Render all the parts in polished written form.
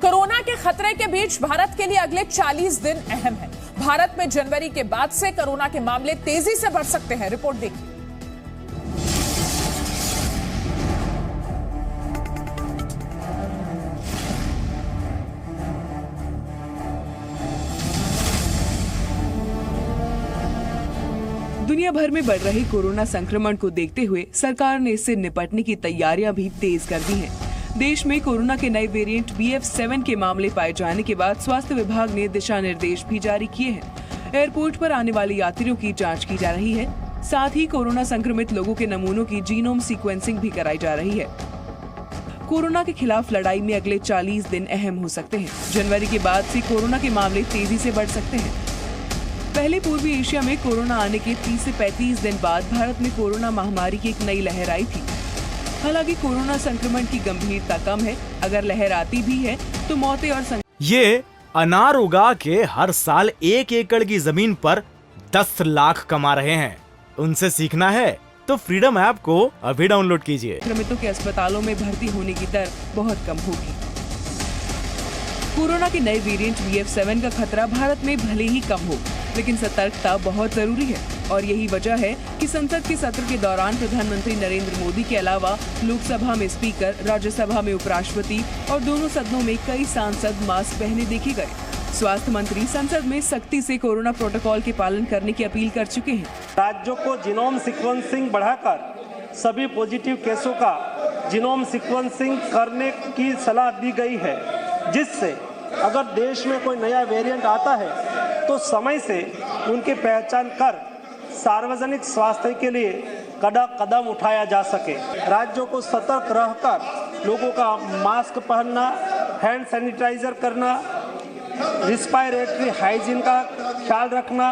Corona के खतरे के बीच भारत के लिए अगले 40 दिन अहम है। भारत में जनवरी के बाद से कोरोना के मामले तेजी से बढ़ सकते हैं। रिपोर्ट देखिए। दुनिया भर में बढ़ रहे कोरोना संक्रमण को देखते हुए सरकार ने इससे निपटने की तैयारियां भी तेज कर दी हैं। देश में कोरोना के नए वेरिएंट BF7 के मामले पाए जाने के बाद स्वास्थ्य विभाग ने दिशा निर्देश भी जारी किए हैं। एयरपोर्ट पर आने वाले यात्रियों की जांच की जा रही है। साथ ही कोरोना संक्रमित लोगों के नमूनों की जीनोम सीक्वेंसिंग भी कराई जा रही है। कोरोना के खिलाफ लड़ाई में अगले 40 दिन अहम हो सकते हैं। जनवरी के बाद से कोरोना के मामले तेजी से बढ़ सकते हैं। पहले पूर्वी एशिया में कोरोना आने के 30 से 35 दिन बाद भारत में कोरोना महामारी की एक नई लहर आई थी। हालांकि कोरोना संक्रमण की गंभीरता कम है। अगर लहर आती भी है तो मौतें और ये अनार उगा के हर साल 1 एकड़ की जमीन पर 10 लाख कमा रहे हैं। उनसे सीखना है तो फ्रीडम ऐप को अभी डाउनलोड कीजिए। संक्रमितों के अस्पतालों में भर्ती होने की दर बहुत कम होगी। कोरोना के नए वेरिएंट BF7 का खतरा भारत में भले ही कम हो, लेकिन सतर्कता बहुत जरूरी है। और यही वजह है कि संसद के सत्र के दौरान प्रधानमंत्री नरेंद्र मोदी के अलावा लोकसभा में स्पीकर, राज्यसभा में उपराष्ट्रपति और दोनों सदनों में कई सांसद मास्क पहने देखे गए। स्वास्थ्य मंत्री संसद में सख्ती से कोरोना प्रोटोकॉल के पालन करने की अपील कर चुके हैं। राज्यों को जीनोम सीक्वेंसिंग बढ़ाकर सभी पॉजिटिव केसों का जीनोम सीक्वेंसिंग करने की सलाह दी गई है, जिससे अगर देश में कोई नया वेरिएंट आता है तो समय से उनकी पहचान कर सार्वजनिक स्वास्थ्य के लिए कदम उठाया जा सके। राज्यों को सतर्क रहकर लोगों का मास्क पहनना, हैंड सैनिटाइजर करना, रिस्पायरेटरी हाइजीन का ख्याल रखना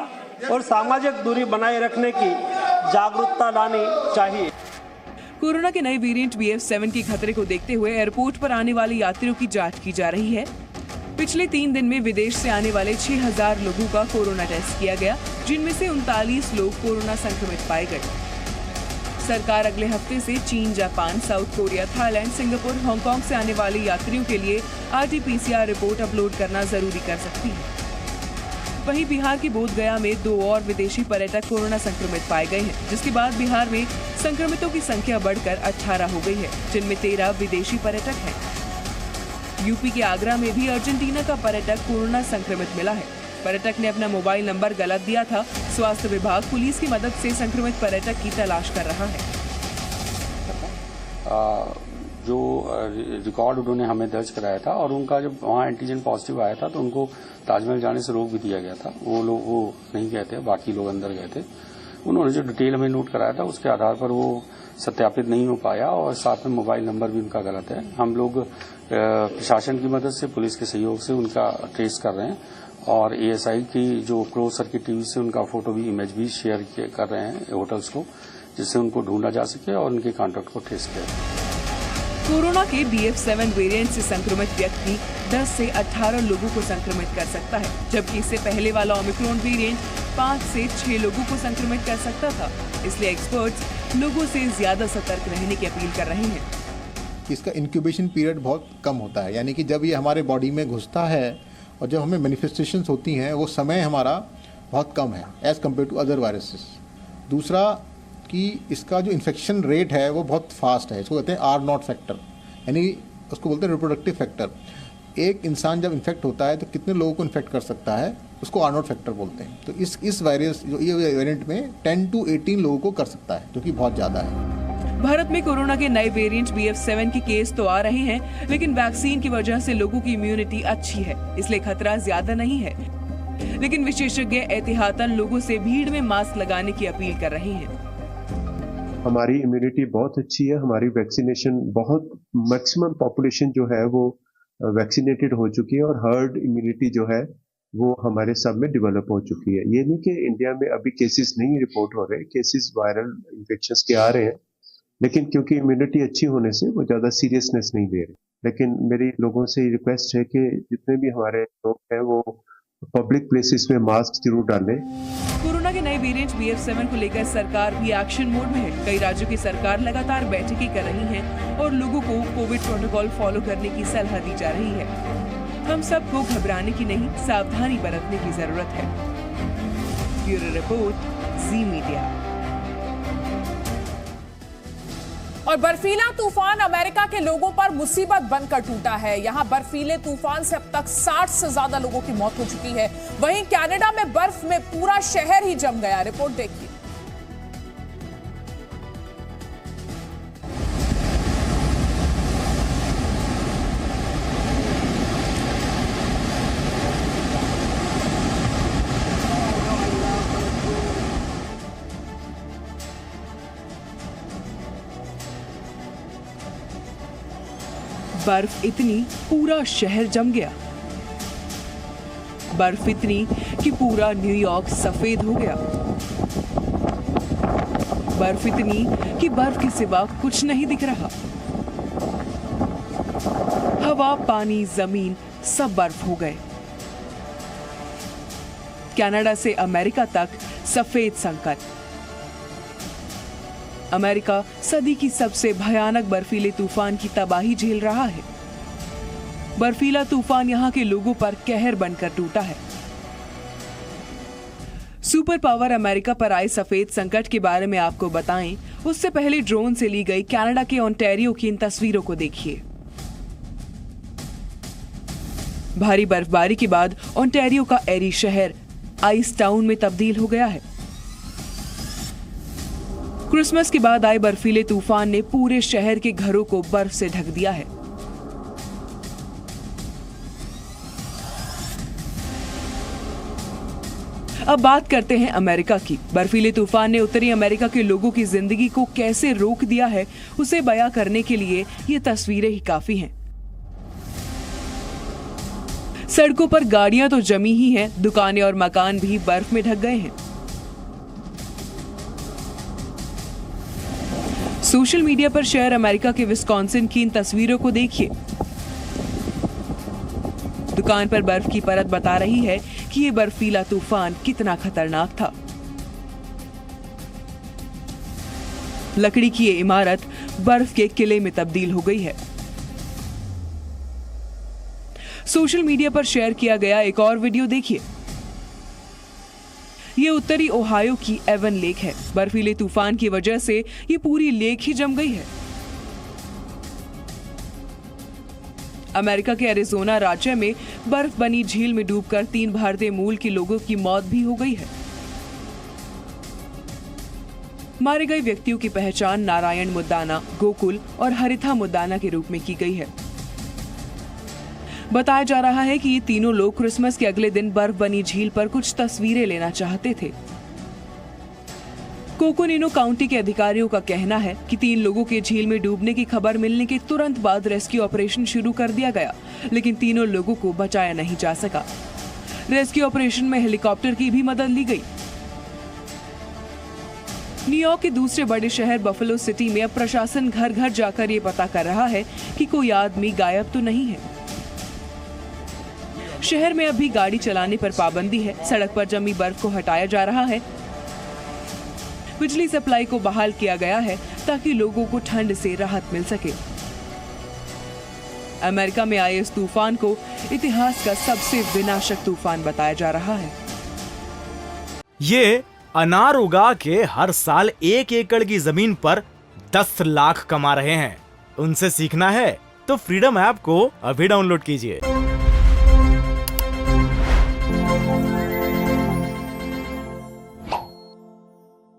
और सामाजिक दूरी बनाए रखने की जागरूकता लानी चाहिए। कोरोना के नए वेरिएंट BF7 के खतरे को देखते हुए एयरपोर्ट पर आने वाले यात्रियों की जांच की जा रही है। पिछले 3 दिन में विदेश से आने वाले 6000 लोगों का कोरोना टेस्ट किया गया, जिनमें से 39 लोग कोरोना संक्रमित पाए गए। सरकार अगले हफ्ते से चीन, Japan, south Korea, Thailand, Singapore, Hong Kong से आने वाले यात्रियों के लिए RT-PCR रिपोर्ट अपलोड करना जरूरी कर सकती है। वहीं बिहार की बोधगया में 2 और विदेशी पर्यटक कोरोना संक्रमित पाए गए हैं, जिसके बाद बिहार में संक्रमितों की संख्या बढ़कर 18 हो गई है, जिनमें 13 विदेशी पर्यटक हैं। यूपी के आगरा में भी अर्जेंटीना का पर्यटक कोरोना संक्रमित मिला है। पर्यटक ने अपना मोबाइल नंबर गलत दिया था। स्वास्थ्य विभाग पुलिस की मदद से संक्रमित पर्यटक की तलाश कर रहा है। जो रिकॉर्ड उन्होंने हमें दर्ज कराया था और उनका जब वहाँ एंटीजन पॉजिटिव आया था तो उनको ताजमहल जाने से रोक भी दिया गया था। वो नहीं गए थे, बाकी लोग अंदर गए थे। उन्होंने जो डिटेल हमें नोट कराया था उसके आधार पर वो सत्यापित नहीं हो पाया और साथ में मोबाइल नंबर भी उनका गलत है। हम लोग प्रशासन की मदद से, पुलिस के सहयोग से उनका ट्रेस कर रहे हैं और ASI की जो क्लोज सर्किट टीवी से उनका फोटो भी, इमेज भी शेयर कर रहे हैं होटल्स को, जिससे उनको ढूंढा जा सके और उनके कॉन्टैक्ट को ट्रेस किया जाए। कोरोना के BF7 वेरिएंट से संक्रमित व्यक्ति 10 से 18 लोगों को संक्रमित कर सकता है, जबकि इससे पहले वाला ओमिक्रॉन वेरिएंट 5 से 6 लोगों को संक्रमित कर सकता था। इसलिए एक्सपर्ट्स लोगों से ज्यादा सतर्क रहने की अपील कर रहे हैं। इसका इंक्यूबेशन पीरियड बहुत कम होता है, यानी कि जब ये हमारे बॉडी में घुसता है और जब हमें मैनिफेस्टेशंस होती हैं वो समय हमारा बहुत कम है as compare to other viruses. दूसरा कि इसका जो इन्फेक्शन रेट है वो बहुत फास्ट है। इसको कहते हैं R0 फैक्टर, यानी उसको बोलते हैं रिप्रोडक्टिव फैक्टर। एक इंसान जब इन्फेक्ट होता है तो कितने लोगों को इन्फेक्ट कर सकता है, उसको R0 फैक्टर बोलते हैं। तो इस वायरस जो ये वेरिएंट में 10 to 18 लोगों को कर सकता है, जो कि बहुत ज़्यादा है। भारत में कोरोना के नए वेरिएंट BF7 के केस तो आ रहे हैं, लेकिन वैक्सीन की वजह से लोगों की इम्यूनिटी अच्छी है, इसलिए खतरा ज्यादा नहीं है। लेकिन विशेषज्ञ एहतियातन लोगों से भीड़ में मास्क लगाने की अपील कर रहे हैं। हमारी इम्यूनिटी बहुत अच्छी है, हमारी वैक्सीनेशन बहुत, मैक्सिमम पॉपुलेशन जो है वो वैक्सीनेटेड हो चुकी है और हर्ड इम्यूनिटी जो है वो हमारे सब में डेवलप हो चुकी है। ये नहीं कि इंडिया में अभी केसेस नहीं रिपोर्ट हो रहे, केसेस वायरल इन्फेक्शंस के आ रहे हैं, लेकिन क्योंकि इम्यूनिटी अच्छी होने से वो ज़्यादा सीरियसनेस नहीं दे रहे। लेकिन मेरी लोगों से रिक्वेस्ट है कि जितने भी हमारे लोग हैं वो पब्लिक प्लेसेस में मास्क जरूर डालें। कोरोना के नए वेरिएंट BF7 को लेकर सरकार भी एक्शन मोड में है। कई राज्यों की सरकार लगातार बैठकें कर रही हैं और लोगों को कोविड प्रोटोकॉल फॉलो करने की सलाह दी जा रही है। हम सबको घबराने की नहीं, सावधानी बरतने की जरूरत है। ब्यूरो रिपोर्ट, जी मीडिया। और बर्फीला तूफान अमेरिका के लोगों पर मुसीबत बनकर टूटा है। यहां बर्फीले तूफान से अब तक 60 से ज्यादा लोगों की मौत हो चुकी है। वहीं कनाडा में बर्फ में पूरा शहर ही जम गया। रिपोर्ट देखिए। बर्फ इतनी पूरा शहर जम गया। बर्फ इतनी कि पूरा न्यूयॉर्क सफेद हो गया। बर्फ इतनी कि बर्फ के सिवा कुछ नहीं दिख रहा। हवा, पानी, जमीन सब बर्फ हो गए। कनाडा से अमेरिका तक सफेद संकट। अमेरिका सदी की सबसे भयानक बर्फीले तूफान की तबाही झेल रहा है। बर्फीला तूफान यहां के लोगों पर कहर बनकर टूटा है। सुपर पावर अमेरिका पर आए सफेद संकट के बारे में आपको बताएं, उससे पहले ड्रोन से ली गई कनाडा के ओंटारियो की इन तस्वीरों को देखिए। भारी बर्फबारी के बाद ओंटारियो का एरी शहर आइस टाउन में तब्दील हो गया है। क्रिसमस के बाद आए बर्फीले तूफान ने पूरे शहर के घरों को बर्फ से ढक दिया है। अब बात करते हैं अमेरिका की। बर्फीले तूफान ने उत्तरी अमेरिका के लोगों की जिंदगी को कैसे रोक दिया है, उसे बयां करने के लिए ये तस्वीरें ही काफी हैं। सड़कों पर गाड़ियां तो जमी ही हैं, दुकानें और मकान भी बर्फ में ढक गए हैं। सोशल मीडिया पर शेयर अमेरिका के विस्कॉन्सिन की इन तस्वीरों को देखिए। दुकान पर बर्फ की परत बता रही है कि ये बर्फीला तूफान कितना खतरनाक था। लकड़ी की ये इमारत बर्फ के किले में तब्दील हो गई है। सोशल मीडिया पर शेयर किया गया एक और वीडियो देखिए। ये उत्तरी ओहायो की एवन लेक है। बर्फीले तूफान की वजह से ये पूरी लेक ही जम गई है। अमेरिका के एरिजोना राज्य में बर्फ बनी झील में डूबकर 3 भारतीय मूल के लोगों की मौत भी हो गई है। मारे गए व्यक्तियों की पहचान नारायण मुद्दाना, गोकुल और हरिथा मुद्दाना के रूप में की गई है। बताया जा रहा है कि ये तीनों लोग क्रिसमस के अगले दिन बर्फ बनी झील पर कुछ तस्वीरें लेना चाहते थे। कोकोनिनो काउंटी के अधिकारियों का कहना है कि 3 लोगों के झील में डूबने की खबर मिलने के तुरंत बाद रेस्क्यू ऑपरेशन शुरू कर दिया गया, लेकिन तीनों लोगों को बचाया नहीं जा सका। रेस्क्यू ऑपरेशन में हेलीकॉप्टर की भी मदद ली गई। न्यूयॉर्क के दूसरे बड़े शहर बफलो सिटी में अब प्रशासन घर घर जाकर ये पता कर रहा है कि कोई आदमी गायब तो नहीं है। शहर में अभी गाड़ी चलाने पर पाबंदी है। सड़क पर जमी बर्फ को हटाया जा रहा है। बिजली सप्लाई को बहाल किया गया है ताकि लोगों को ठंड से राहत मिल सके। अमेरिका में आए इस तूफान को इतिहास का सबसे विनाशक तूफान बताया जा रहा है। ये अनार उगा के हर साल 1 एकड़ की जमीन पर 10 लाख कमा रहे हैं। उनसे सीखना है तो फ्रीडम ऐप को अभी डाउनलोड कीजिए।